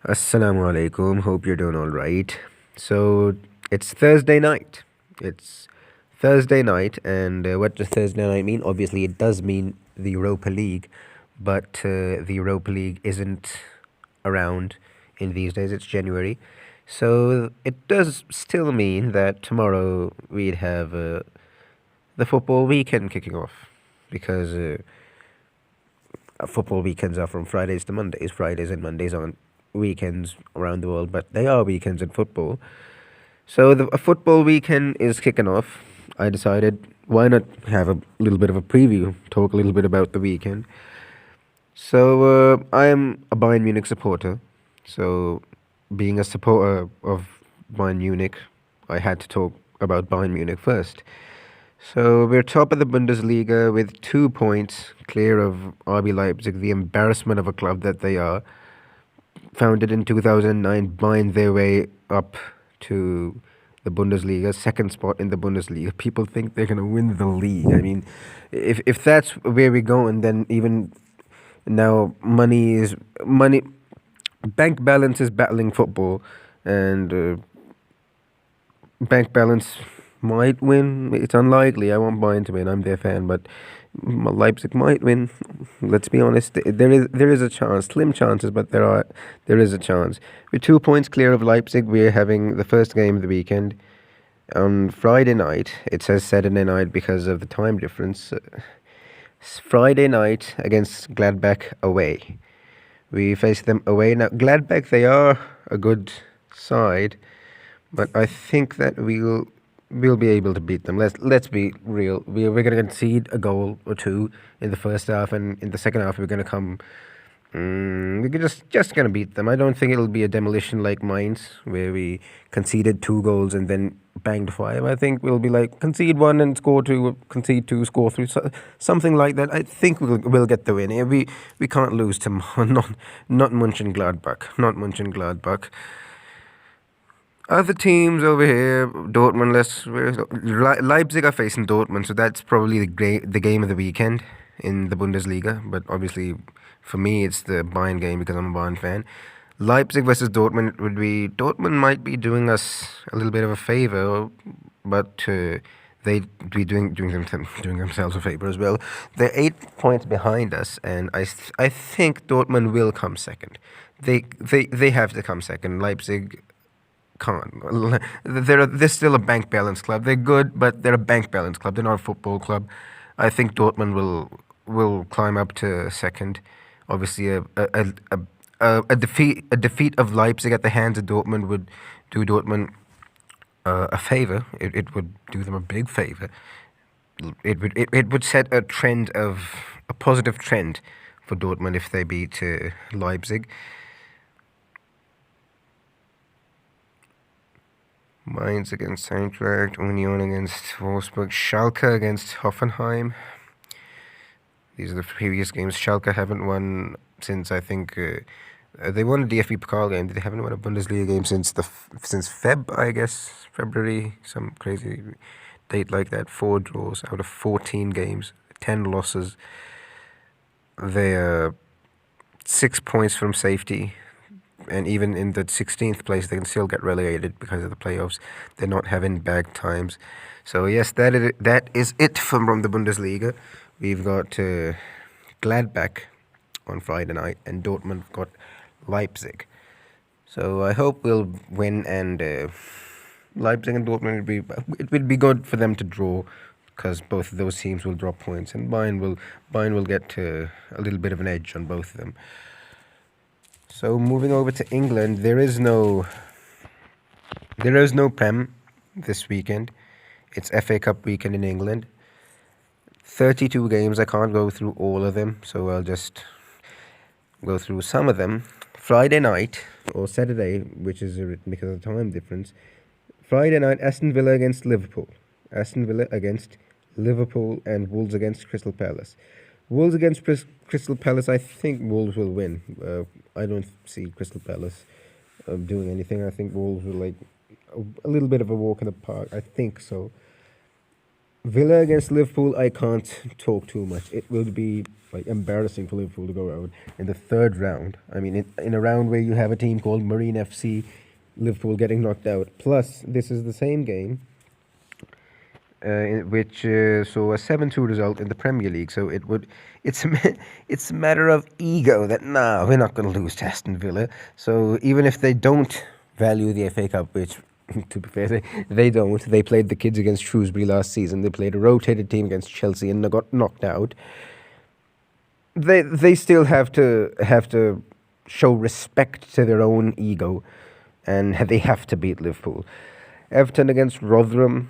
Assalamu alaikum. Hope you're doing all right. So it's Thursday night. It's Thursday night, and what does Thursday night mean? Obviously, it does mean the Europa League, but the Europa League isn't around in these days. It's January, so it does still mean that tomorrow we'd have the football weekend kicking off, because football weekends are from Fridays to Mondays. Fridays and Mondays aren't weekends around the world, but they are weekends in football. So a football weekend is kicking off. I decided why not have a little bit of a preview, talk a little bit about the weekend. So I am a Bayern Munich supporter. So being a supporter of Bayern Munich, I had to talk about Bayern Munich first. So we're top of the Bundesliga with 2 points clear of RB Leipzig, the embarrassment of a club that they are. Founded in 2009, bind their way up to the Bundesliga, second spot in the Bundesliga. People think they're going to win the league. I mean, if that's where we're going, then even now money. Bank balance is battling football, and bank balance might win. It's unlikely. I want Bayern to win. I'm their fan, but Leipzig might win. Let's be honest. There is a chance, slim chances, but there is a chance. We're 2 points clear of Leipzig. We're having the first game of the weekend on Friday night. It says Saturday night because of the time difference. Friday night against Gladbach away. We face them away now. Gladbach, they are a good side, but I think that we'll be able to beat them. Let's be real. We're going to concede a goal or two in the first half, and in the second half we're going to come. We're just going to beat them. I don't think it'll be a demolition like Mainz, where we conceded 2 goals and then banged 5. I think we'll be like concede 1 and score 2, concede 2, score 3, something like that. I think we'll get the win. We can't lose to not Mönchengladbach, not Mönchengladbach. Other teams over here, Dortmund. Leipzig are facing Dortmund, so that's probably the game of the weekend in the Bundesliga. But obviously, for me, it's the Bayern game because I'm a Bayern fan. Leipzig versus Dortmund would be Dortmund might be doing us a little bit of a favor, but they'd be doing themselves a favor as well. They're 8 points behind us, and I think Dortmund will come second. They have to come second. Leipzig can't. They're still a bank balance club. They're good, but they're a bank balance club. They're not a football club. I think Dortmund will climb up to second. Obviously, a defeat of Leipzig at the hands of Dortmund would do Dortmund a favor. It would do them a big favor. It would set a positive trend for Dortmund if they beat Leipzig. Mainz against Eintracht, Union against Wolfsburg, Schalke against Hoffenheim. These are the previous games. Schalke haven't won since I think they won a DFB Pokal game. They haven't won a Bundesliga game since February, some crazy date like that. 4 draws out of 14 games, 10 losses. They're 6 points from safety. And even in the 16th place, they can still get relegated because of the playoffs. They're not having bad times. So yes, that is it from the Bundesliga. We've got Gladbach on Friday night, and Dortmund got Leipzig. So I hope we'll win, and Leipzig and Dortmund it would be good for them to draw, because both of those teams will drop points, and Bayern will get a little bit of an edge on both of them. So moving over to England, there is no Prem this weekend. It's FA Cup weekend in England. 32 games. I can't go through all of them, so I'll just go through some of them. Friday night or Saturday, which is because of the time difference. Friday night, Aston Villa against Liverpool. Aston Villa against Liverpool, and Wolves against Crystal Palace. Wolves against Crystal Palace, I think Wolves will win. I don't see Crystal Palace doing anything. I think Wolves will a little bit of a walk in the park. I think so. Villa against Liverpool, I can't talk too much. It would be like embarrassing for Liverpool to go out in the third round. I mean, in a round where you have a team called Marine FC, Liverpool getting knocked out. Plus, this is the same game, which saw a 7-2 result in the Premier League. So it's a matter of ego that we're not going to lose to Aston Villa. So even if they don't value the FA Cup, which to be fair, they don't. They played the kids against Shrewsbury last season. They played a rotated team against Chelsea and they got knocked out. They still have to show respect to their own ego, and they have to beat Liverpool. Everton against Rotherham,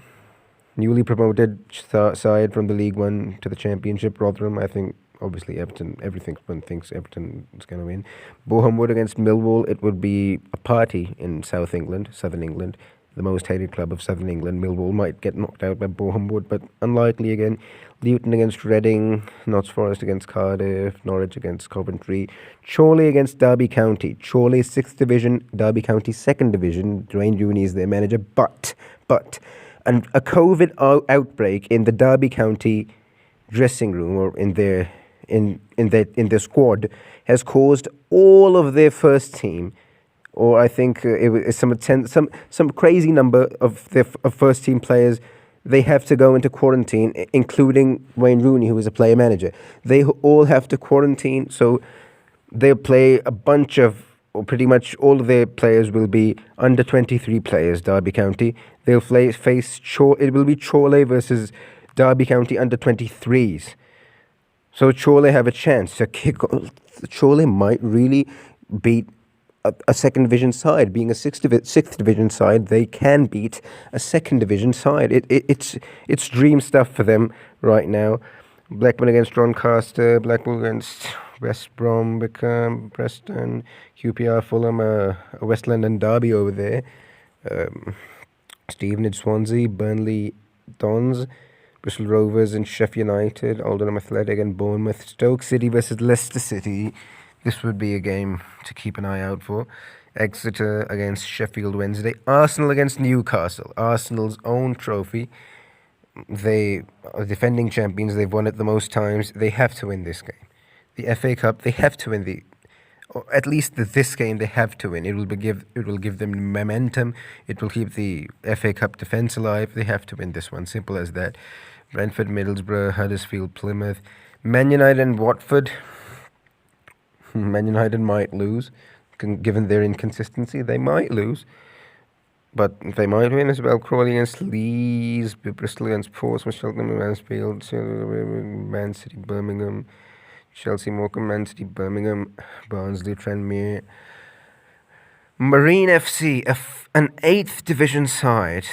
newly promoted side from the League One to the Championship. Rotherham, I think, obviously Everton. Everyone thinks Everton is going to win. Bournemouth Wood against Millwall. It would be a party in Southern England, the most hated club of Southern England. Millwall might get knocked out by Bournemouth Wood, but unlikely again. Luton against Reading, Notts Forest against Cardiff, Norwich against Coventry, Chorley against Derby County. Chorley 6th Division, Derby County 2nd Division. Dwayne Rooney is their manager, but and a COVID outbreak in the Derby County dressing room or in their squad has caused all of their first team, or I think it was some crazy number of their first team players. They have to go into quarantine, including Wayne Rooney, who is a player manager. They all have to quarantine, so they'll play a bunch of, or pretty much all of their players will be under 23 players, Derby County. They'll face it will be Chorley versus Derby County under 23s. So Chorley have a chance to kick. Chorley might really beat a second division side. Being a sixth division side, they can beat a second division side. It's dream stuff for them right now. Blackburn against Doncaster, Blackpool against West Brom, Wickham, Preston, QPR, Fulham, a West London derby over there. Stevenage, Swansea, Burnley, Dons, Bristol Rovers and Sheffield United, Oldham Athletic and Bournemouth, Stoke City versus Leicester City. This would be a game to keep an eye out for. Exeter against Sheffield Wednesday. Arsenal against Newcastle. Arsenal's own trophy. They are defending champions. They've won it the most times. They have to win this game. The FA Cup, they have to win or at least this game they have to win. It will give them momentum. It will keep the FA Cup defence alive. They have to win this one. Simple as that. Brentford, Middlesbrough, Huddersfield, Plymouth, Man United and Watford. Man United might lose, given their inconsistency. They might lose, but they might win as well. Crawley against Leeds, Bristol against Portsmouth, Cheltenham, Mansfield, Man City, Birmingham, Chelsea, Morecambe, Man City, Birmingham, Barnsley, Tranmere. Marine FC, an 8th division side.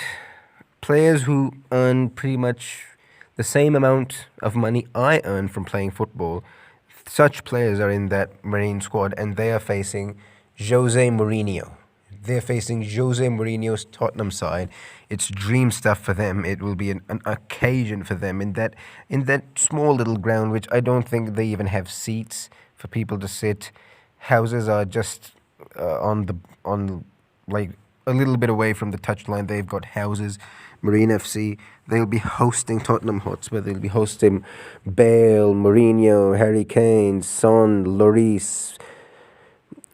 Players who earn pretty much the same amount of money I earn from playing football. Such players are in that Marine squad, and they are facing Jose Mourinho. They're facing Jose Mourinho's Tottenham side. It's dream stuff for them. It will be an occasion for them in that small little ground, which I don't think they even have seats for people to sit. Houses are just on like a little bit away from the touchline. They've got houses. Marine FC, they'll be hosting Tottenham Hotspur. They'll be hosting Bale, Mourinho, Harry Kane, Son, Lloris.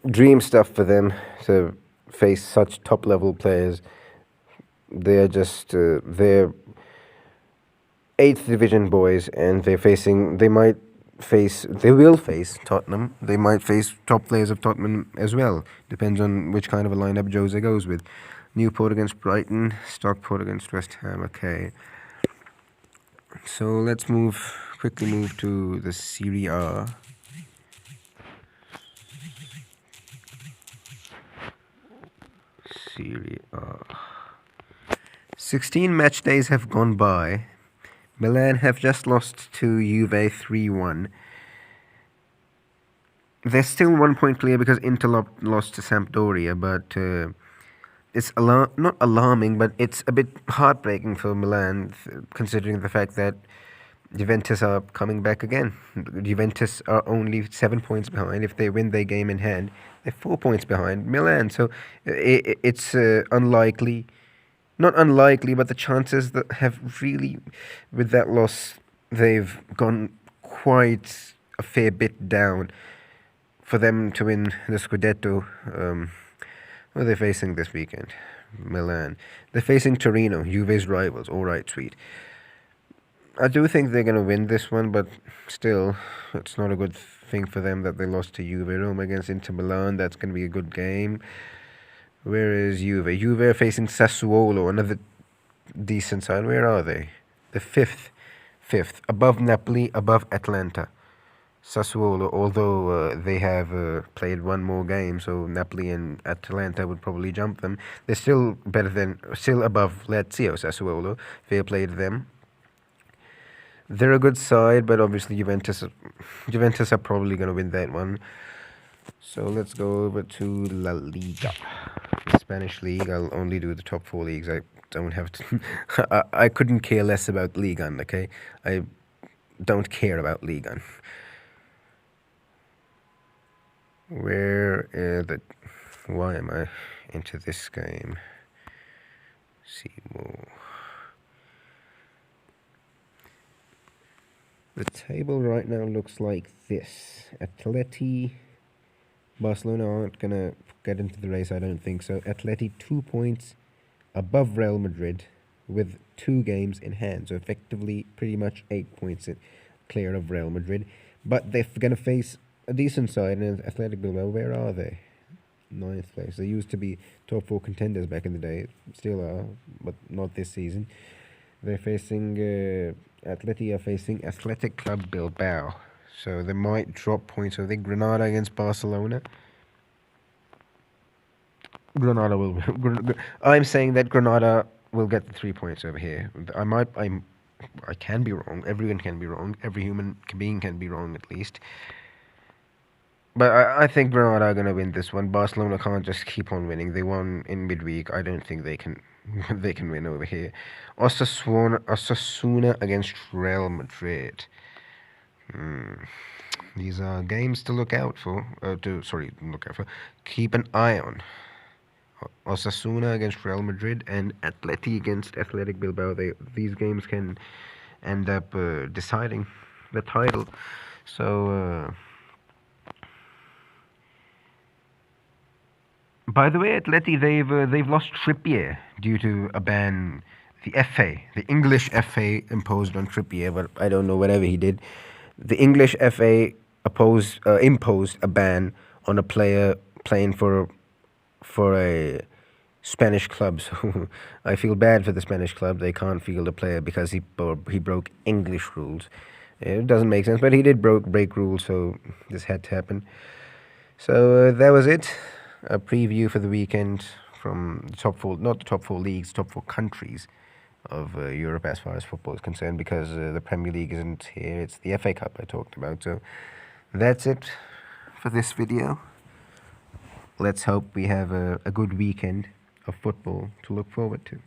Dream stuff for them to face such top-level players. They're just they're 8th division boys, and they will face Tottenham. They might face top players of Tottenham as well. Depends on which kind of a lineup Jose goes with. Newport against Brighton, Stockport against West Ham. Okay. So let's quickly move to the Serie A. Serie A. 16 match days have gone by. Milan have just lost to Juve 3-1. They're still 1 point clear because Inter lost to Sampdoria, but it's not alarming, but it's a bit heartbreaking for Milan, considering the fact that Juventus are coming back again. Juventus are only 7 points behind. If they win their game in hand, they're 4 points behind Milan. So it's unlikely not unlikely, but the chances that have really, with that loss, they've gone quite a fair bit down for them to win the Scudetto. Who are they facing this weekend? Milan. They're facing Torino, Juve's rivals. All right, sweet. I do think they're going to win this one, but still, it's not a good thing for them that they lost to Juve. Rome against Inter Milan, that's going to be a good game. Where is Juve? Juve are facing Sassuolo, another decent side. Where are they? The fifth, above Napoli, above Atlanta. Sassuolo, although they have played one more game, so Napoli and Atalanta would probably jump them. They're still still above Lazio, Sassuolo. Fair play to them. They're a good side, but obviously Juventus are probably going to win that one. So let's go over to La Liga, the Spanish league. I'll only do the top 4 leagues. I don't have to. I couldn't care less about Ligue 1. Okay, I don't care about Ligue 1. Why am I into this game? See more. The table right now looks like this. Atleti, Barcelona aren't going to get into the race, I don't think so. Atleti 2 points above Real Madrid with 2 games in hand. So effectively pretty much 8 points clear of Real Madrid. But they're going to face a decent side, and Athletic Bilbao, where are they? 9th place. They used to be top 4 contenders back in the day. Still are, but not this season. They're facing... Atleti are facing Athletic Club Bilbao. So they might drop points. I think Granada against Barcelona. Granada will... I'm saying that Granada will get the 3 points over here. I can be wrong. Everyone can be wrong. Every human being can be wrong, at least. But I think Granada are going to win this one. Barcelona can't just keep on winning. They won in midweek. I don't think they can they can win over here. Osasuna against Real Madrid. These are games to look out for. Keep an eye on. Osasuna against Real Madrid and Atleti against Athletic Bilbao. These games can end up deciding the title. So... By the way, Atleti, they've lost Trippier due to a ban. The English FA imposed on Trippier, but I don't know whatever he did. The English FA imposed a ban on a player playing for a Spanish club. So I feel bad for the Spanish club. They can't field a player because he broke English rules. It doesn't make sense, but he did break rules, so this had to happen. So that was it. A preview for the weekend from the top 4, not the top 4 leagues, top 4 countries of Europe as far as football is concerned, because the Premier League isn't here. It's the FA Cup I talked about. So that's it for this video. Let's hope we have a good weekend of football to look forward to.